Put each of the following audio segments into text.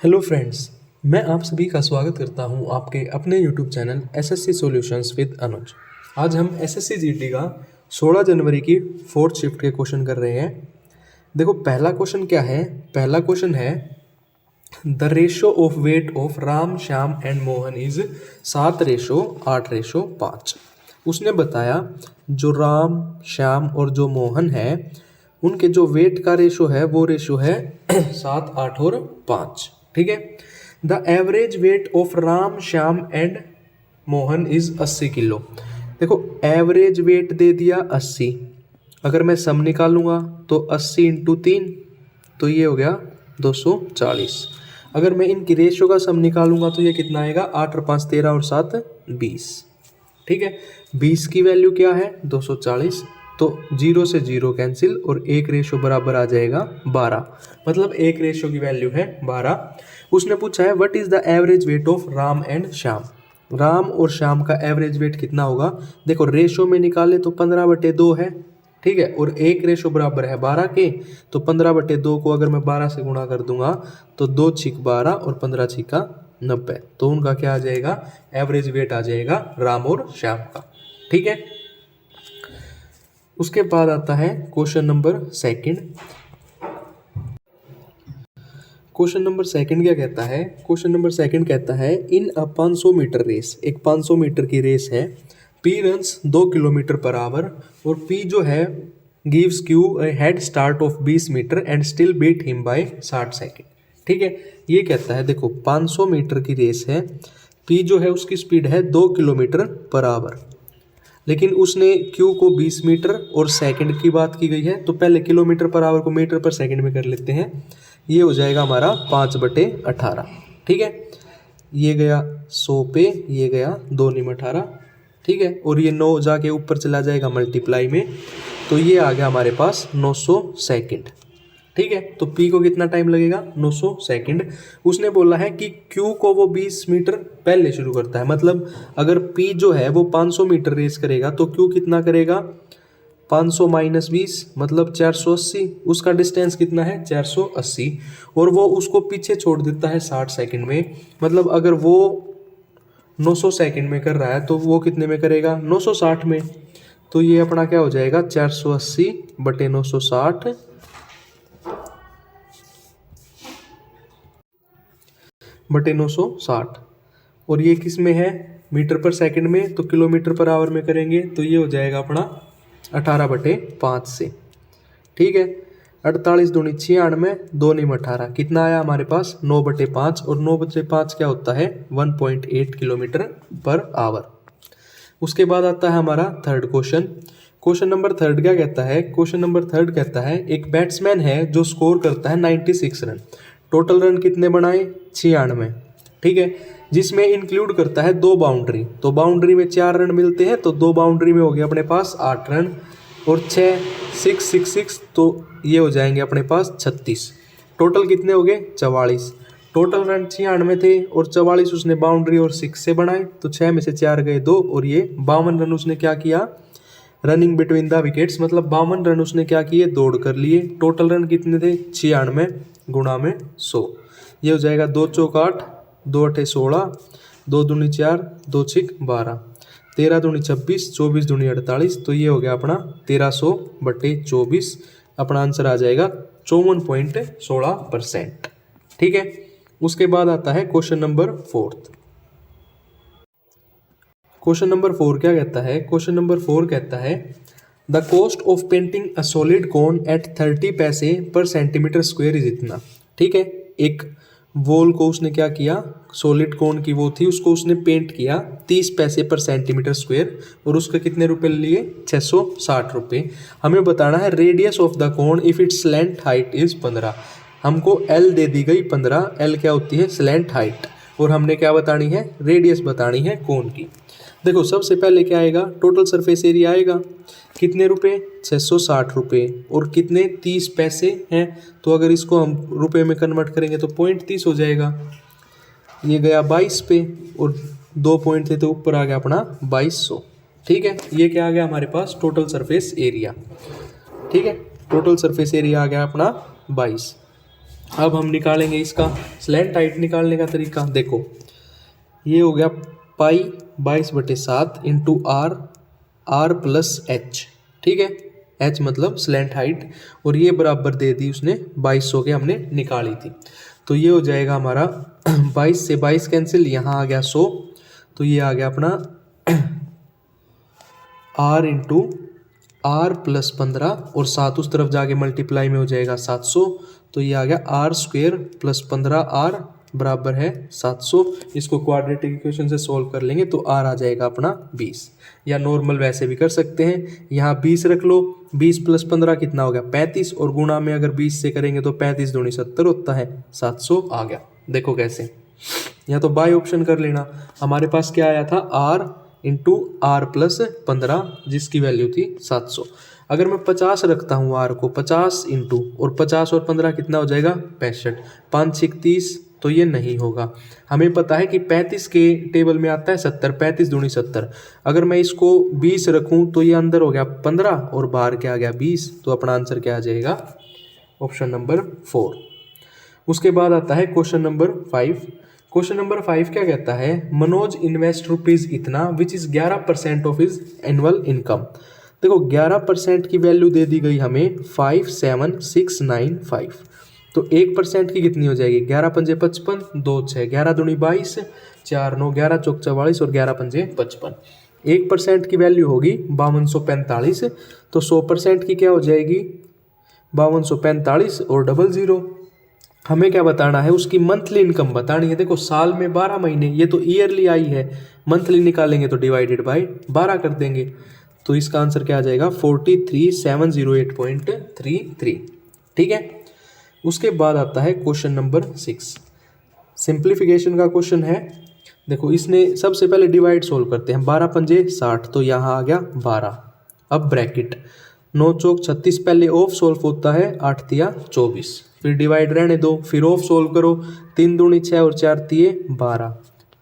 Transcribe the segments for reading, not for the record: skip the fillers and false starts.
Hello friends, मैं आप सभी का स्वागत करता हूं आपके अपने YouTube channel SSC solutions with Anuj. आज हम एसएससी जीडी का 16 जनवरी की फोर्थ शिफ्ट के क्वेश्चन कर रहे हैं। देखो पहला क्वेश्चन क्या है। पहला क्वेश्चन है the ratio of weight of Ram, Shyam and Mohan is 7:8:5। उसने बताया जो राम, श्याम और जो मोहन है उनके जो वेट का रेशो है वो रेशो है 7, 8 और 5। ठीक है। The average weight of Ram, Shyam and Mohan is 80 kilo. देखो एवरेज वेट दे दिया 80। अगर मैं सम निकालूंगा तो 80 इंटू 3 तो ये हो गया 240। अगर मैं इनकी रेशियो का सम निकालूंगा तो ये कितना आएगा 8 और 5 13 और 7 20। ठीक है। 20 की वैल्यू क्या है 240, तो 0 से 0 कैंसिल और एक रेशो बराबर आ जाएगा 12। मतलब एक रेशो की वैल्यू है 12। उसने पूछा है what is the average weight of Ram and Shyam. Ram और श्याम का एवरेज वेट कितना होगा। देखो रेशो में निकाले तो 15/2 है। ठीक है। और एक रेशो बराबर है 12 के, तो 15/2 को अगर मैं 12 से गुणा कर दूंगा तो 2 छिक 12 और 15 छिका 90। तो उनका क्या आ जाएगा, एवरेज वेट आ जाएगा राम और श्याम का। ठीक है। उसके बाद आता है question number second. Question number second क्या कहता है। क्वेश्चन नंबर सेकंड कहता है इन अ 500 मीटर रेस, एक 500 मीटर की रेस है। P runs 2 kilometre per hour और पी जो है gives Q a head start of 20 metre and still beat him by 60 second. ठीक है। ये कहता है देखो 500 मीटर की रेस है, पी जो है उसकी स्पीड है 2 किलोमीटर पर आवर, लेकिन उसने क्यू को 20 मीटर और सेकंड की बात की गई है। तो पहले किलोमीटर पर आवर को मीटर पर सेकंड में कर लेते हैं। ये हो जाएगा हमारा 5/18। ठीक है। ये गया 100 पे, ये गया 2 × 18। ठीक है। और ये 9 जाके ऊपर चला जाएगा मल्टीप्लाई में, तो ये आ गया हमारे पास 900 सेकंड। ठीक है। तो P को कितना टाइम लगेगा 900 सेकंड। उसने बोला है कि Q को वो 20 मीटर पहले शुरू करता है। मतलब अगर P जो है वो 500 मीटर रेस करेगा तो Q कितना करेगा 500 - 20 मतलब 480। उसका डिस्टेंस कितना है 480 और वो उसको पीछे छोड़ देता है 60 सेकंड में। मतलब अगर वो 900 सेकंड में कर रहा है तो वो कितने में करेगा 960 में। तो ये अपना क्या हो जाएगा 480/960 बटे 960। और ये किस में है मीटर पर सेकंड में, तो किलोमीटर पर आवर में करेंगे तो ये हो जाएगा अपना 18/5 से। ठीक है। 48 दूनी 96, 2 × 18 कितना आया हमारे पास 9/5 और 9/5 क्या होता है 1.8 किलोमीटर पर आवर। उसके बाद आता है हमारा third question. Question number third क्या कहता है। क्वेश्चन नंबर थर्ड कहता है एक बैट्समैन है जो स्कोर करता है 96 रन। टोटल रन कितने बनाए 96। ठीक है। जिसमें इंक्लूड करता है 2 बाउंड्री। तो बाउंड्री में 4 रन मिलते हैं, तो 2 बाउंड्री में हो गया अपने पास 8 रन और 6 6 6 6, तो ये हो जाएंगे अपने पास 36। टोटल कितने हो गए 44। टोटल रन 96 थे और 44 उसने बाउंड्री और 6 से बनाए, तो 6 में से 4 गए 2 और ये 52 रन उसने क्या किया रनिंग बिटवीन द विकेट्स। मतलब 52 रन उसने क्या किए दौड़ कर लिए। टोटल रन कितने थे 96 गुणा में 100। ये हो जाएगा 2 चौक 8, 2 8 16, 2 दूनी 4, 2 छिक 12, 13 दूनी 26, 24 दूनी 48। तो ये हो गया अपना 1300/24। अपना आंसर आ जाएगा 54.16%। ठीक है। उसके बाद आता है question number fourth. Question number 4 क्या कहता है। क्वेश्चन नंबर 4 कहता है the cost of painting a solid cone at 30 paise पर सेंटीमीटर स्क्वायर इज इतना। ठीक है। एक वॉल को उसने क्या किया, सॉलिड कोन की वो थी, उसको उसने पेंट किया 30 पैसे पर सेंटीमीटर स्क्वायर और उसके कितने रुपए लिए 660 रुपये। हमें बताना है radius of the cone if it's slant height is 15। हमको L दे दी गई 15। L क्या होती है स्लैंट हाइट, और हमने क्या बतानी है रेडियस बतानी है कोन की। देखो सबसे पहले क्या आएगा टोटल सरफेस एरिया आएगा कितने रुपए 660 रुपये और कितने 30 पैसे हैं। तो अगर इसको हम रुपए में कन्वर्ट करेंगे तो 0.30 हो जाएगा। ये गया 22 पे और 2 पॉइंट थे तो ऊपर आ गया अपना 2200। ठीक है। ये क्या आ गया हमारे पास टोटल सरफेस एरिया। ठीक है। टोटल सरफेस एरिया आ गया अपना 22। अब हम निकालेंगे इसका स्लैंट हाइट निकालने का तरीका। देखो ये हो गया पाई 22/7 इंटू आर प्लस एच, ठीक है, एच मतलब स्लैंट हाइट, और ये बराबर दे दी उसने 2200 के हमने निकाली थी। तो ये हो जाएगा हमारा 22 से 22 कैंसिल, यहाँ आ गया 100, तो ये आ गया अपना आर इंटू आर प्लस 15 और 7 उस तरफ जाके मल्टीप्लाई में हो जाएगा 700, तो ये आ गया आर स्क्वेयर प्लस 15 आर बराबर है 700। इसको क्वाड्रेटिक इक्वेशन से सॉल्व कर लेंगे तो आर आ जाएगा अपना 20, या नॉर्मल वैसे भी कर सकते हैं, यहाँ 20 रख लो, 20 प्लस 15 कितना हो गया 35, और गुणा में अगर 20 से करेंगे तो 35 दूनी 70 होता है, 700 आ गया। देखो कैसे, या तो बाय ऑप्शन कर लेना। हमारे पास क्या आया था आर इंटू आर प्लस 15 जिसकी वैल्यू थी 700। अगर मैं 50 रखता हूँ आर को, 50 इंटू और 50 और 15 कितना हो जाएगा 65, 5 6 30, तो ये नहीं होगा। हमें पता है कि 35 के टेबल में आता है 70, 35 दूनी 70। अगर मैं इसको 20 रखूँ तो ये अंदर हो गया 15 और बाहर क्या आ गया 20, तो अपना आंसर क्या आ जाएगा ऑप्शन नंबर 4। उसके बाद आता है क्वेश्चन नंबर 5। क्वेश्चन नंबर 5 क्या कहता है, मनोज इन्वेस्ट रुपीज इतना which is 11% of his annual income. देखो 11% की वैल्यू दे दी गई हमें 57695, तो 1% की कितनी हो जाएगी 11 पंजे 55, 2 6, 11 दूनी 22, 4 9, 11 चौक 44 और 11 पंजे 55। 1% की वैल्यू होगी 5245, तो 100% की क्या हो जाएगी 5245 और 00। हमें क्या बताना है, उसकी मंथली इनकम बतानी है। देखो साल में 12 महीने, ये तो ईयरली आई है, मंथली निकालेंगे तो डिवाइडेड बाय 12 कर देंगे, तो इसका आंसर क्या आ जाएगा 43708.33, ठीक है। उसके बाद आता है क्वेश्चन नंबर 6, सिंप्लीफिकेशन का क्वेश्चन है। देखो इसने सबसे पहले डिवाइड सोल्व करते हैं, 12 पंजे 60, तो यहाँ आ गया 12, अब ब्रैकेट 9 चौक 36, पहले ऑफ सोल्व होता है 8 तिया 24, फिर डिवाइड रहने दो, फिर ऑफ सोल्व करो, 3 दूनी 6 और 4 तिये 12,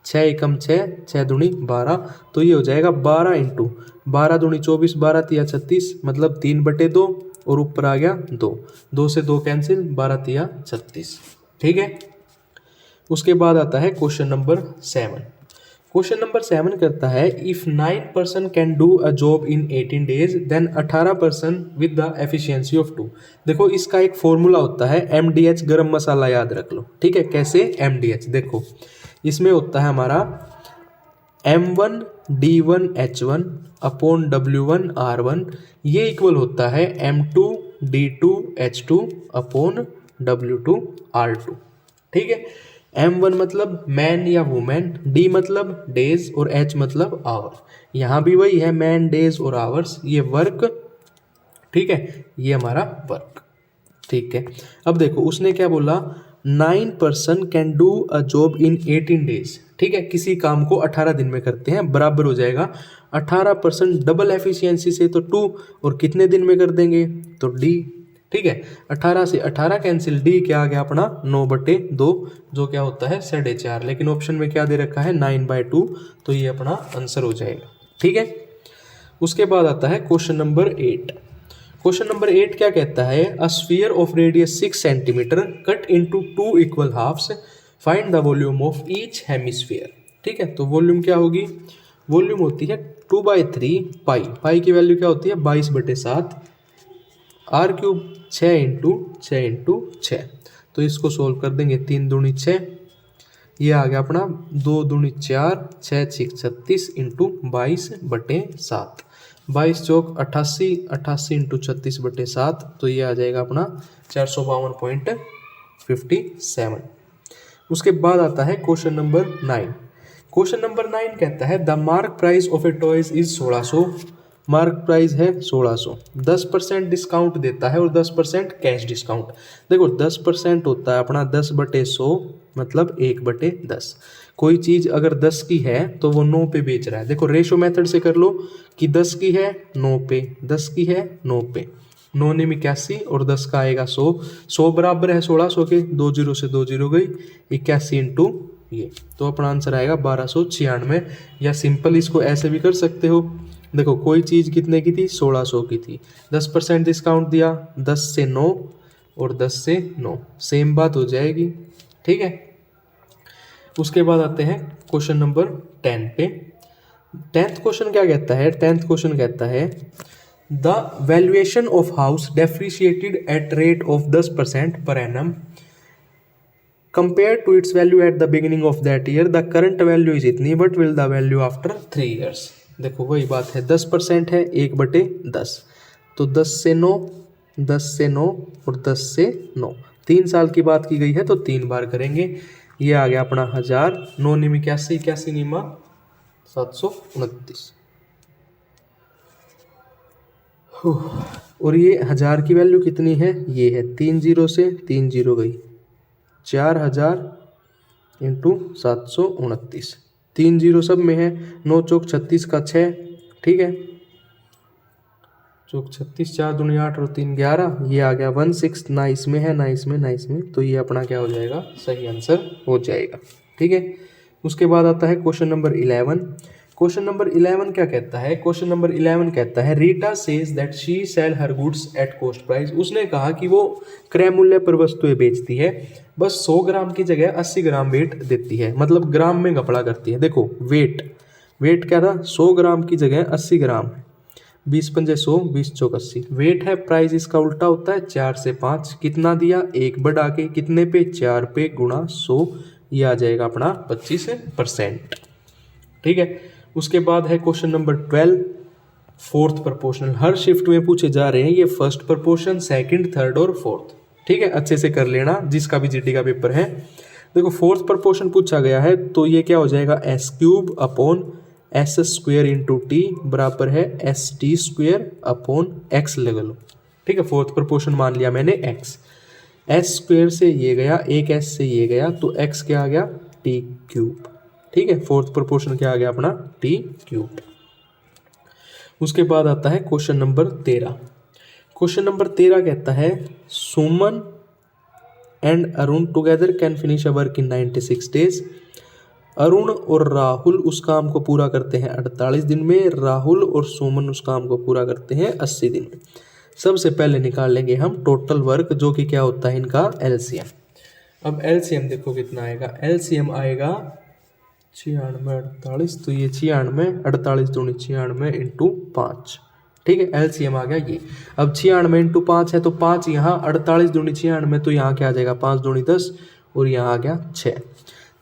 6 एकम 6, 6 दूनी 12, तो ये हो जाएगा 12 इंटू 12 दूनी 24, 12 तिया 36, मतलब 3/2 और ऊपर आ गया 2, 2 से 2 कैंसिल, 12 तिया 36, ठीक है। उसके बाद आता है क्वेश्चन नंबर 7। क्वेश्चन नंबर 7 करता है if 9% can do a job in 18 days then 18% with the efficiency of 2। देखो इसका एक फॉर्मूला होता है MDH, गरम मसाला याद रख लो, ठीक है। कैसे MDH, देखो इसमें होता है हमारा M1 D1 H1 upon W1 R1, ये इक्वल होता है M2 D2 H2 upon W2 R2, ठीक है। M1 मतलब मैन या वुमेन, D मतलब डेज और H मतलब आवर, यहाँ भी वही है मैन डेज और आवर्स, ये वर्क, ठीक है, ये हमारा वर्क, ठीक है। अब देखो उसने क्या बोला 9% can do a job in 18 days, ठीक है, किसी काम को 18 दिन में करते हैं, बराबर हो जाएगा 18% डबल एफिशिएंसी से तो 2, और कितने दिन में कर देंगे तो D, ठीक है। 18 से 18 कैंसिल, D क्या आ गया अपना 9/2, जो क्या होता है 4.5, लेकिन ऑप्शन में क्या दे रखा है 9/2, तो ये अपना आंसर हो जाएगा, ठीक है। उसके बाद आता है क्वेश्चन नंबर 8। क्वेश्चन नंबर 8 क्या कहता है, a sphere of radius 6 centimetre cut into 2 equal halves, find the volume of each hemisphere, ठीक है। तो वॉल्यूम क्या होगी, वॉल्यूम होती है 2/3 पाई, पाई की वैल्यू क्या होती है 22/7, r³ 6 इंटू 6 इंटू 6, तो इसको सोल्व कर देंगे, 3 दूनी 6, ये आ गया अपना 2 दूनी 4, 6 6 36 इंटू 22/7, 22 चौक 88, 88 इंटू 36/7, तो ये आ जाएगा अपना 452.57। उसके बाद आता है क्वेश्चन नंबर 9। क्वेश्चन नंबर 9 कहता है the mark price of A toys is 1600, mark price है 1600, 10% डिस्काउंट देता है और 10% कैश डिस्काउंट। देखो 10% होता है अपना 10/100 मतलब 1/10। कोई चीज़ अगर 10 की है तो वो 9 पे बेच रहा है। देखो रेशो मेथड से कर लो कि 10 की है 9 पे, 10 की है 9 पे, 9 ने 81 और 10 का आएगा 100, 100 बराबर है 1600 के, 2 0 से 2 0 गई, 81 इंटू ये, तो अपना आंसर आएगा 1296। या सिंपल इसको ऐसे भी कर सकते हो, देखो कोई चीज़ कितने की थी 1600 की थी, 10% डिस्काउंट दिया, 10 से 9 और 10 से 9, सेम बात हो जाएगी। ठीक है, उसके बाद आते हैं क्वेश्चन नंबर 10 पे। 10th क्वेश्चन क्या कहता है? 10th क्वेश्चन कहता है the valuation of house depreciated at rate of 10% per annum compare to its value at the beginning of that year, the current value is इतनी but will the value after 3 years. देखो वही बात है, 10% है 1/10, तो 10 से 9, 10 से 9 और 10 से 9, 3 साल की बात की गई है तो 3 बार करेंगे। ये आ गया अपना 1000, 9 निम 81, 81 निमा 729, और ये 1000 की वैल्यू कितनी है? ये है 3 जीरो से 3 जीरो गई, 4000 इंटू 729, 3 जीरो सब में है, 9 चौक 36 का 6, ठीक है, चौक 36, 4 दूनी 8 और 3 11, ये आ गया 16, ना इसमें है ना इसमें ना इसमें, तो ये अपना क्या हो जाएगा? सही आंसर हो जाएगा। ठीक है, उसके बाद आता है क्वेश्चन नंबर 11। क्वेश्चन नंबर 11 क्या कहता है? क्वेश्चन नंबर 11 कहता है Rita says that she sell her goods at cost price. उसने कहा कि वो क्रय मूल्य पर वस्तुएं बेचती है, बस 100 ग्राम की जगह 80 ग्राम वेट देती है, मतलब ग्राम में कपड़ा करती है। देखो वेट क्या था? 100 ग्राम की जगह 80 ग्राम, 20 पंजे 100, 20 चौक 80 वेट है। प्राइस इसका उल्टा होता है 4 से 5, कितना दिया? 1 बढ़ा के कितने पे? 4 पे गुणा 100, ये आ जाएगा अपना 25%। ठीक है, उसके बाद है क्वेश्चन नंबर 12, फोर्थ प्रपोर्शनल। हर शिफ्ट में पूछे जा रहे हैं ये फर्स्ट प्रपोर्शन, सेकंड, थर्ड और फोर्थ। ठीक है, अच्छे से कर लेना जिसका भी जीडी का पेपर है। देखो फोर्थ प्रपोर्शन पूछा गया है तो ये क्या हो जाएगा? s³ upon s² into T बराबर है st² अपॉन x लगा लो। ठीक है, फोर्थ प्रपोर्शन मान लिया मैंने x, s² से ये गया, एक s से ये गया, तो x क्या आ गया? t³। ठीक है, फोर्थ प्रोपोर्शन क्या आ गया अपना? t³। उसके बाद आता है क्वेश्चन नंबर 13। क्वेश्चन नंबर 13 कहता है Suman and Arun together can finish a work in 96 days. Arun और राहुल उस काम को पूरा करते हैं 48 दिन में, राहुल और सुमन उस काम को पूरा करते हैं 80 दिन में। सबसे पहले निकाल लेंगे हम टोटल वर्क, जो कि क्या होता है इनका? एलसीएम। अब एलसीएम देखो कितना आएगा? एलसीएम आएगा 96 48, तो ये 96, 48 दूनी 96 इंटू 5। ठीक है, एलसीएम आ गया ये। अब 96 इंटू 5 है तो 5 यहाँ, 48 दूनी 96, तो यहाँ क्या आ जाएगा? 5 दूनी 10 और यहाँ आ गया 6।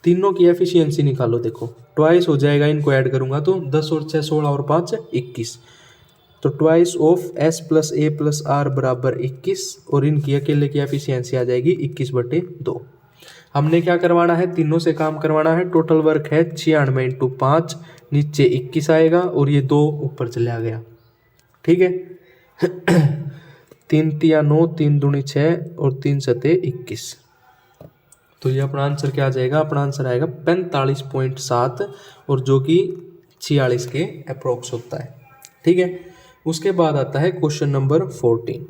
तीनों की एफिशिएंसी निकालो, देखो ट्वाइस हो जाएगा, इनको ऐड करूंगा तो 10 और 6 16 और 5 21, तो twice of s plus a plus r बराबर 21, और इनकी अकेले की एफिशिएंसी आ जाएगी 21/2। हमने क्या करवाना है? तीनों से काम करवाना है। टोटल वर्क है 96 इंटू 5, नीचे 21 आएगा और ये 2 ऊपर चला गया। ठीक है 3 तिया 9, 3 दूनी 6 और 3 सते 21, तो ये अपना आंसर क्या आ जाएगा? अपना आंसर आएगा 45.7, और जो कि 46 के अप्रोक्स होता है। ठीक है, उसके बाद आता है क्वेश्चन नंबर 14।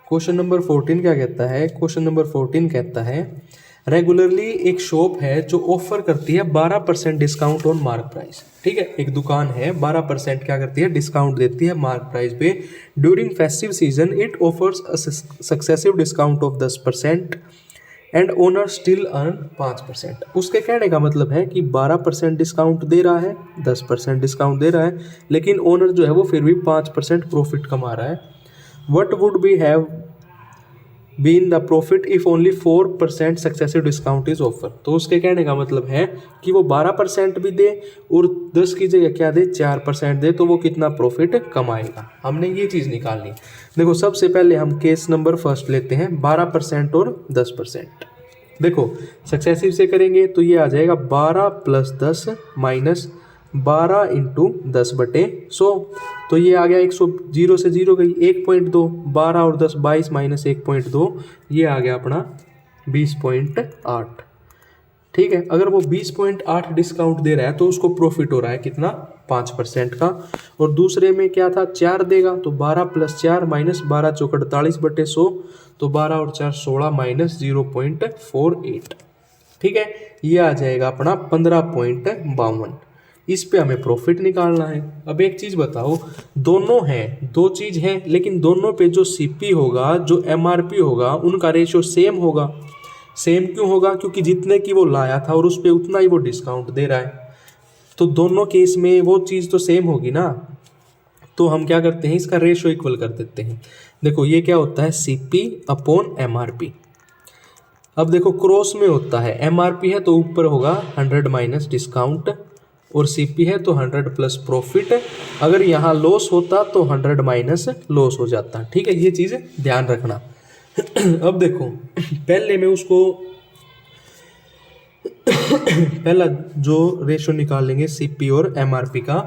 क्वेश्चन नंबर 14 क्या कहता है? क्वेश्चन नंबर 14 कहता है रेगुलरली एक शॉप है जो ऑफर करती है 12% डिस्काउंट ऑन मार्क प्राइस। ठीक है, एक दुकान है 12% क्या करती है? डिस्काउंट देती है मार्क प्राइस पे। During festive season it offers a successive discount of 10% and owner still earn 5%। उसके कहने का मतलब है कि 12% डिस्काउंट दे रहा है, 10% डिस्काउंट दे रहा है, लेकिन ओनर जो है वो फिर भी 5% प्रॉफिट कमा रहा है। What would be have been the profit if only 4% successive discount is offer. तो उसके कहने का मतलब है कि वो 12% भी दे और 10 की जगह क्या दे? 4% दे, तो वो कितना प्रॉफिट कमाएगा? हमने ये चीज़ निकालनी। देखो सबसे पहले हम केस नंबर फर्स्ट लेते हैं, 12% और 10%। देखो सक्सेसिव से करेंगे तो ये आ जाएगा 12 प्लस 10 माइनस 12 इंटू 10/100, तो ये आ गया 100, 0 से 0 गई 1.2, 12 और 10 22 माइनस 1.2, ये आ गया अपना 20.8। ठीक है, अगर वो 20.8 डिस्काउंट दे रहा है तो उसको प्रॉफिट हो रहा है कितना? 5% का। और दूसरे में क्या था? 4 देगा, तो 12 प्लस 4 माइनस 12 चौक 48/100, तो 12 और 4 16 माइनस 0.48। ठीक है, ये आ जाएगा अपना 15.52। इस पे हमें प्रॉफिट निकालना है। अब एक चीज़ बताओ, दोनों हैं, दो चीज़ हैं, लेकिन दोनों पे जो सीपी होगा, जो एमआरपी होगा, उनका रेशियो सेम होगा। सेम क्यों होगा? क्योंकि जितने की वो लाया था और उस पर उतना ही वो डिस्काउंट दे रहा है, तो दोनों केस में वो चीज़ तो सेम होगी ना। तो हम क्या करते हैं, इसका रेशियो इक्वल कर देते हैं। देखो ये क्या होता है, सीपी अपॉन एमआरपी। अब देखो क्रॉस में होता है, एमआरपी है तो ऊपर होगा 100 माइनस डिस्काउंट, और सीपी है तो 100 प्लस प्रॉफिट। अगर यहाँ लॉस होता तो 100 माइनस लॉस हो जाता। ठीक है, ये चीज़ ध्यान रखना। अब देखो पहले मैं उसको पहला जो रेशो निकालेंगे सीपी और एमआरपी का,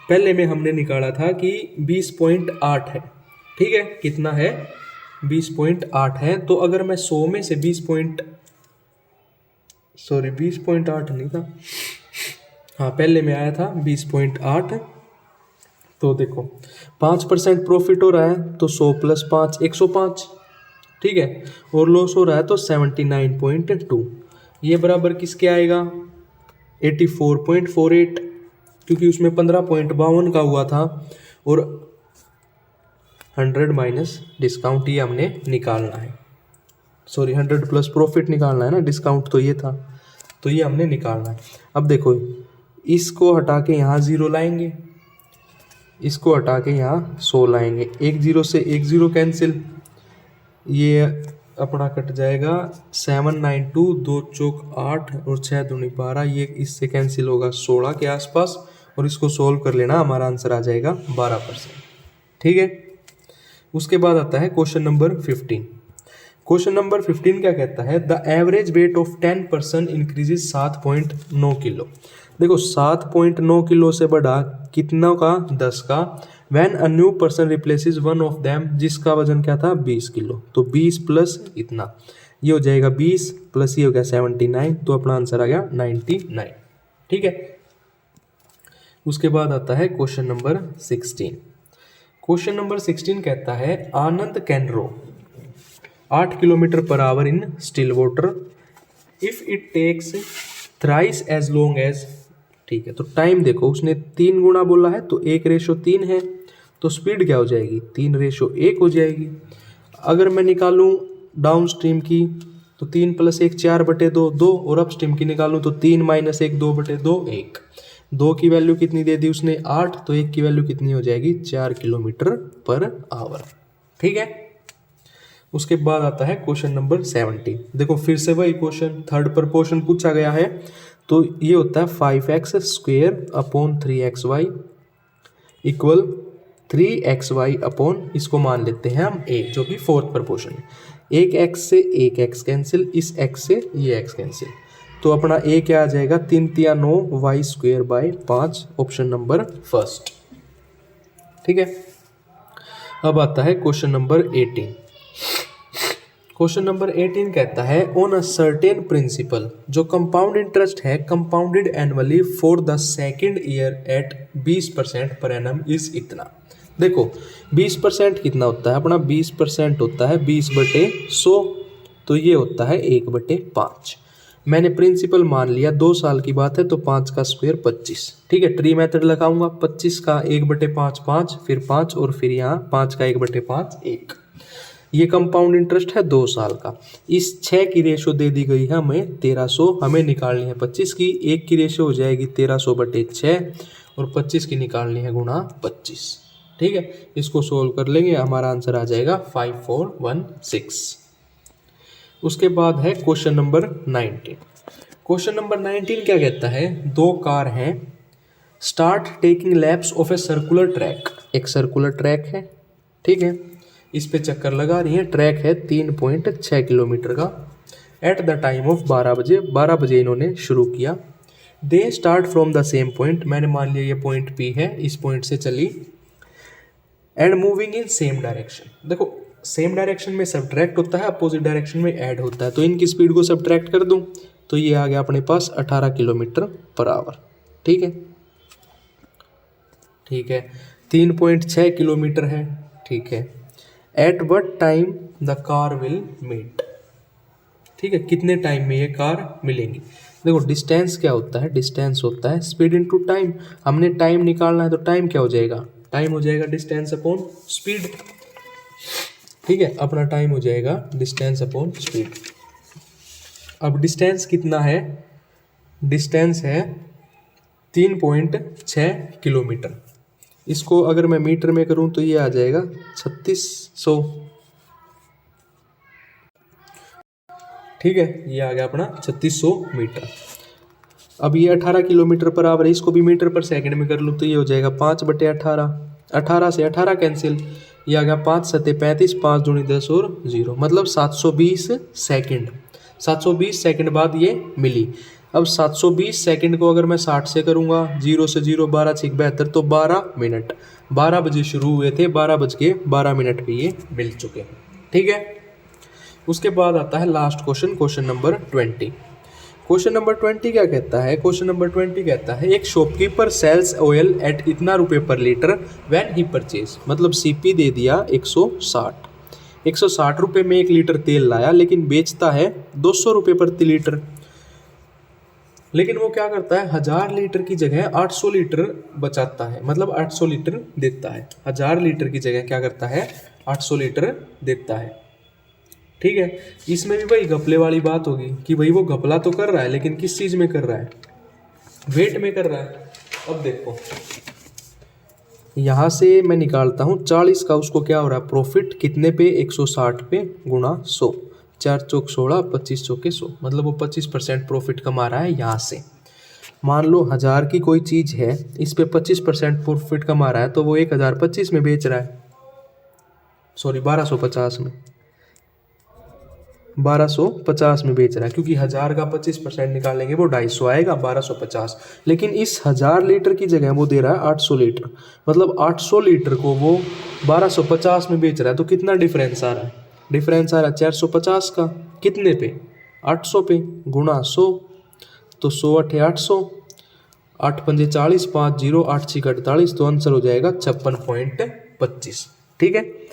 पहले में हमने निकाला था कि 20.8 है। ठीक है, कितना है? 20.8 है। तो अगर मैं 100 में से 20.8 नहीं था, हाँ पहले में आया था 20.8। तो देखो 5% प्रॉफिट हो रहा है तो 100 प्लस 5 105। ठीक है, और लॉस हो रहा है तो 79.2। ये बराबर किसके आएगा? 84.48, क्योंकि उसमें 15.52 का हुआ था और 100 माइनस डिस्काउंट ये हमने निकालना है। सॉरी 100 प्लस प्रॉफिट निकालना है ना, डिस्काउंट तो ये था, तो ये हमने निकालना है। अब देखो इसको हटा के यहाँ 0 लाएंगे, इसको हटा के यहाँ 100 लाएंगे, एक 0 से एक 0 कैंसिल, ये अपना कट जाएगा 792, 2 चौक 8 और 6 दूनी 12, ये इससे कैंसिल होगा 16 के आसपास, और इसको सोल्व कर लेना, हमारा आंसर आ जाएगा 12%। ठीक है, उसके बाद आता है क्वेश्चन नंबर 15। क्वेश्चन नंबर 15 क्या कहता है? The average weight of 10% increases 7.9 kilo. देखो 7.9 किलो से बढ़ा कितना का? 10 का। When a new person replaces one of them, जिसका वजन क्या था? 20 किलो। तो 20 प्लस इतना, ये हो जाएगा 20 प्लस ये हो गया 79, तो अपना आंसर आ गया 99। ठीक है, उसके बाद आता है क्वेश्चन नंबर 16। क्वेश्चन नंबर 16 कहता है Anand can row 8 kilometre per hour in still water if it takes thrice as long as. ठीक है, तो टाइम देखो उसने 3 गुना बोला है तो 1:3 है, तो स्पीड क्या हो जाएगी? 3:1 हो जाएगी। अगर मैं निकालूं डाउन स्ट्रीम की तो 3 + 1 4/2 2, और अप स्ट्रीम की निकालूं तो 3 - 1 2/2 1। 2 की वैल्यू कितनी दे दी उसने? 8, तो 1 की वैल्यू कितनी हो जाएगी? 4 किलोमीटर पर आवर। ठीक है, उसके बाद आता है क्वेश्चन नंबर 17। देखो फिर से वही क्वेश्चन, थर्ड पर क्वेश्चन पूछा गया है, तो ये होता है 5x² upon 3xy equal 3xy upon, इसको मान लेते हैं हम 1, जो कि फोर्थ पर क्वेश्चन है। एक x से एक x कैंसिल, इस x से ये x कैंसिल, तो अपना a क्या आ जाएगा? 3 × 9 y²/5, ऑप्शन नंबर फर्स्ट। ठीक है, अब आता है क्वेश्चन नंबर 18। क्वेश्चन नंबर 18 कहता है ऑन अ सर्टेन प्रिंसिपल, जो कंपाउंड इंटरेस्ट है compounded annually for the second year at 20% per annum is इतना। देखो 20% कितना होता है अपना? 20% होता है 20/100, तो ये होता है 1/5। मैंने प्रिंसिपल मान लिया, 2 साल की बात है तो 5 का स्क्वायर 25। ठीक है, ट्री मेथड लगाऊंगा, 25 का 1/5 5, फिर 5 और फिर यहाँ 5 का 1/5 1। ये कंपाउंड इंटरेस्ट है 2 साल का। इस 6 की रेशो दे दी गई है हमें 1300, हमें निकालनी है 25 की। 1 की रेशो हो जाएगी 1300/6 और 25 की निकालनी है गुणा 25। ठीक है, इसको सोल्व कर लेंगे, हमारा आंसर आ जाएगा 5416। उसके बाद है क्वेश्चन नंबर 19। क्वेश्चन नंबर 19 क्या कहता है? 2 कार हैं, start taking lapse of a circular track. एक सर्कुलर ट्रैक है, ठीक है, इस पे चक्कर लगा रही है। ट्रैक है 3.6 किलोमीटर का। एट द टाइम ऑफ 12 बजे, 12 बजे इन्होंने शुरू किया। They start from the same point, मैंने मान लिया ये पॉइंट P है, इस पॉइंट से चली। And moving in same direction. देखो सेम डायरेक्शन में सब्ट्रैक्ट होता है, अपोजिट डायरेक्शन में ऐड होता है, तो इनकी स्पीड को सब्ट्रैक्ट कर दूं तो ये आ गया अपने पास 18 किलोमीटर पर आवर। ठीक है, ठीक है, 3.6 किलोमीटर है। ठीक है, at what time the car will meet. ठीक है, कितने टाइम में ये कार मिलेंगी। देखो डिस्टेंस क्या होता है, डिस्टेंस होता है स्पीड इनटू टाइम। हमने टाइम निकालना है तो टाइम क्या हो जाएगा, टाइम हो जाएगा डिस्टेंस अपॉन स्पीड। ठीक है, अपना टाइम हो जाएगा डिस्टेंस अपॉन स्पीड। अब डिस्टेंस कितना है, डिस्टेंस है 3.6 किलोमीटर। इसको अगर मैं मीटर में करूं तो ये आ जाएगा 3600। ठीक है, ये आ गया अपना 3600 मीटर। अब ये 18 किलोमीटर पर आवर है, इसको भी मीटर पर सेकंड में कर लूँ तो ये हो जाएगा 5/18। 18 से 18 कैंसिल, ये आ गया 5 सत्ते 35, 5 दूनी 10 और 0, मतलब 720 सेकंड। 720 सेकंड बाद ये मिली। अब 720 सेकंड को अगर मैं 60 से करूँगा, 0 से 0 12 6 72, तो 12 मिनट। 12 बजे शुरू हुए थे, 12:12 पे ये मिल चुके हैं। ठीक है, उसके बाद आता है last question, question number 20। Question number 20 क्या कहता है, क्वेश्चन नंबर 20 कहता है एक शॉपकीपर सेल्स ऑयल एट इतना रुपए पर लीटर व्हेन ही परचेज। मतलब सीपी दे दिया 160 रुपए में 1 लीटर तेल लाया, लेकिन बेचता है 200 रुपए प्रति लीटर। लेकिन वो क्या करता है, 1000 लीटर की जगह 800 लीटर बचाता है, मतलब 800 लीटर देता है। 1000 लीटर की जगह क्या करता है, 800 लीटर देता है। ठीक है, इसमें भी भाई घपले वाली बात होगी कि भाई वो घपला तो कर रहा है, लेकिन किस चीज़ में कर रहा है, वेट में कर रहा है। अब देखो यहाँ से मैं निकालता हूँ 40 का, उसको क्या हो रहा है प्रॉफिट कितने पे, 160 पे गुणा 100, 4 चौक 16, 25 चौके 100, मतलब वो 25% प्रॉफिट कमा रहा है यहाँ से। मान लो 1000 की कोई चीज़ है, इस पे 25% प्रॉफिट कमा रहा है, तो वो 1025 में बेच रहा है, सॉरी 1250 में, 1250 में बेच रहा है, क्योंकि 1000 का 25% निकालेंगे वो 250 आएगा, 1250। लेकिन इस 1000 लीटर की जगह वो दे रहा है 800 लीटर, मतलब 800 लीटर को वो 1250 में बेच रहा है। तो कितना डिफरेंस आ रहा है, डिफरेंस आ रहा है 450 का, कितने पे, 800 पे, गुणा 100, तो 100 8 800, 8 पंजे 40, 5 0, 8 6 48, तो आंसर हो जाएगा 56.25। ठीक है,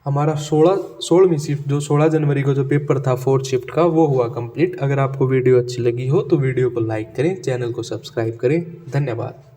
हमारा 16वीं शिफ्ट जो 16 जनवरी को जो पेपर था 4th शिफ्ट का, वो हुआ कंप्लीट। अगर आपको वीडियो अच्छी लगी हो तो वीडियो को लाइक करें, चैनल को सब्सक्राइब करें। धन्यवाद।